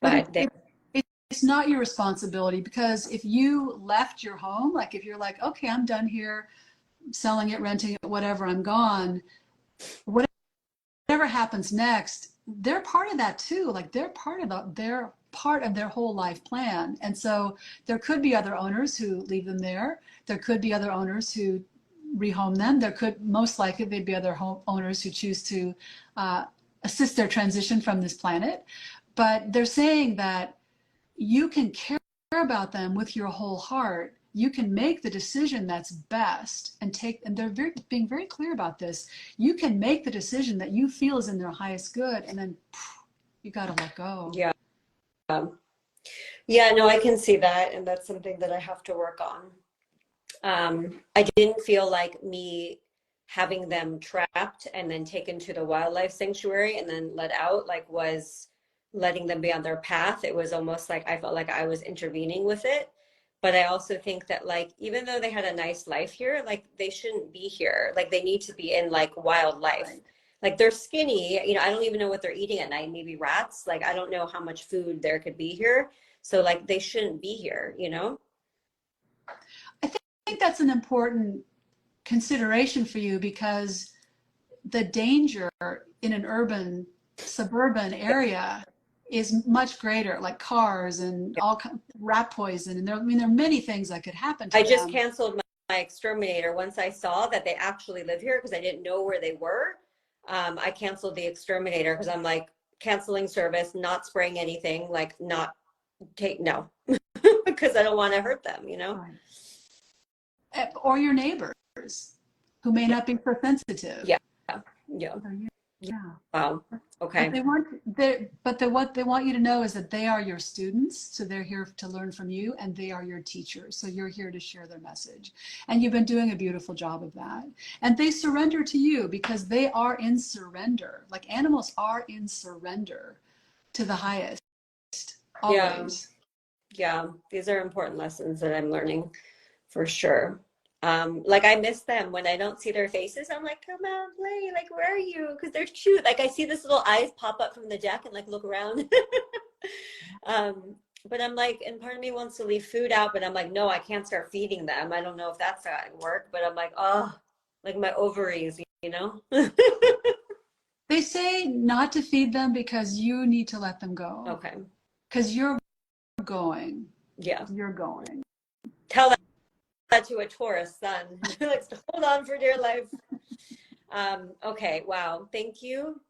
But But it's not your responsibility, because if you left your home, like if you're like, okay, I'm done here, selling it, renting it, whatever, I'm gone, whatever happens next, they're part of that too. Like they're part of their whole life plan. And so there could be other owners who leave them there. There could be other owners who rehome them. There could, most likely, they'd be other owners who choose to assist their transition from this planet. But they're saying that you can care about them with your whole heart. You can make the decision that's best, and they're being very clear about this. You can make the decision that you feel is in their highest good, and then you got to let go. yeah. Yeah, no, I can see that. And that's something that I have to work on. I didn't feel like me having them trapped and then taken to the wildlife sanctuary and then let out, like, was letting them be on their path. It was almost like I felt like I was intervening with it. But I also think that, like, even though they had a nice life here, like, they shouldn't be here. Like, they need to be in like wildlife. Right. Like, they're skinny, I don't even know what they're eating at night. Maybe rats. Like, I don't know how much food there could be here. So like, they shouldn't be here. I think that's an important consideration for you, because the danger in an suburban area is much greater, like cars and all rat poison. And there are many things that could happen to I them. just canceled my exterminator once I saw that they actually live here, because I didn't know where they were. I canceled the exterminator because I'm like, canceling service, not spraying anything, like not no, because I don't want to hurt them. Right. Or your neighbors who may not be so sensitive. Yeah. Yeah. Yeah. Wow. Okay. What they want you to know is that they are your students, so they're here to learn from you, and they are your teachers, so you're here to share their message. And you've been doing a beautiful job of that. And they surrender to you because they are in surrender. Like animals are in surrender to the highest, always. Yeah. These are important lessons that I'm learning, for sure. Like, I miss them when I don't see their faces. I'm like, come on, play. Like, where are you? Because they're cute. Like, I see this little eyes pop up from the deck and like look around. But I'm like, and part of me wants to leave food out, but I'm like, no, I can't start feeding them. I don't know if that's how it work, but I'm like, oh, like my ovaries. They say not to feed them because you need to let them go. Okay. Because you're going. Yeah. You're going. Tell that to a Taurus son. Like, hold on for dear life. Okay. Wow. Thank you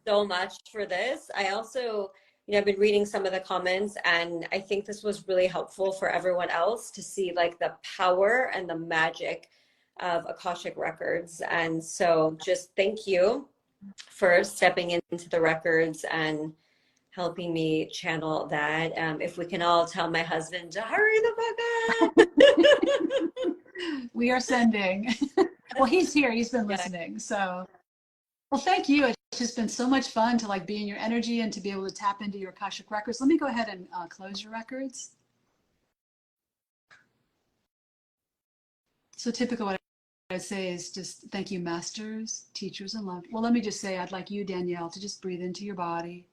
so much for this. I also, I've been reading some of the comments, and I think this was really helpful for everyone else to see like the power and the magic of Akashic Records. And so just thank you for stepping into the records and helping me channel that. If we can all tell my husband to hurry the fuck up. We are sending. Well, he's here. He's been listening. So, well, thank you. It's just been so much fun to like be in your energy and to be able to tap into your Akashic Records. Let me go ahead and close your records. So typically what I say is just thank you, masters, teachers, and love. Well, let me just say I'd like you, Danielle, to just breathe into your body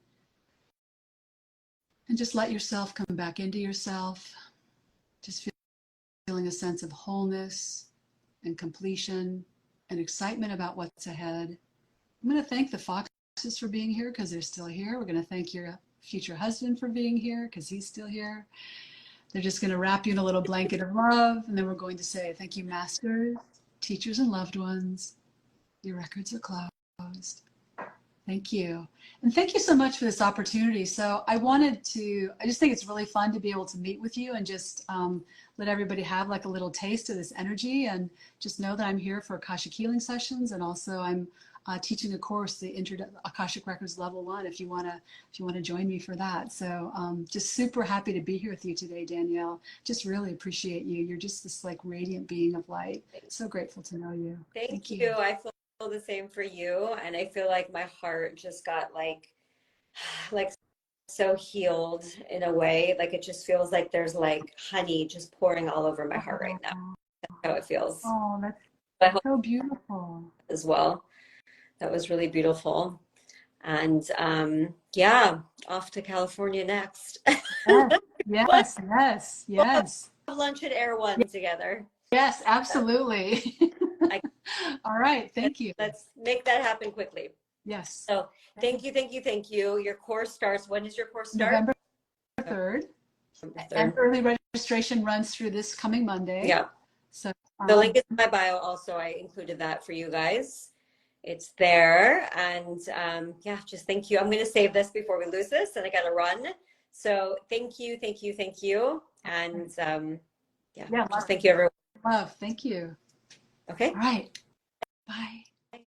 and just let yourself come back into yourself. Just feeling a sense of wholeness and completion and excitement about what's ahead. I'm going to thank the Foxes for being here because they're still here. We're going to thank your future husband for being here because he's still here. They're just going to wrap you in a little blanket of love. And then we're going to say, thank you, masters, teachers, and loved ones. Your records are closed. Thank you. And thank you so much for this opportunity. So I just think it's really fun to be able to meet with you and just let everybody have like a little taste of this energy, and just know that I'm here for Akashic healing sessions. And also I'm teaching a course, the Akashic Records Level 1, if you want to join me for that. So just super happy to be here with you today, Danielle. Just really appreciate you. You're just this like radiant being of light. So grateful to know you. Thank you. I feel the same for you, and I feel like my heart just got like so healed in a way. Like it just feels like there's like honey just pouring all over my heart right now. That's how it feels. Oh, that's so beautiful as well. That was really beautiful. And yeah, off to California next. Yes, yes, yes. We'll have lunch at Air One together. Yes, absolutely. All right, thank you. Let's make that happen quickly. Yes. So thank you. Your course starts, when does your course start? November 3rd. And early registration runs through this coming Monday. Yeah. So the link is in my bio also. I included that for you guys. It's there. And yeah, just thank you. I'm going to save this before we lose this, and I got to run. So thank you. And yeah, just thank you, everyone. Love, thank you. Okay. All right. Bye.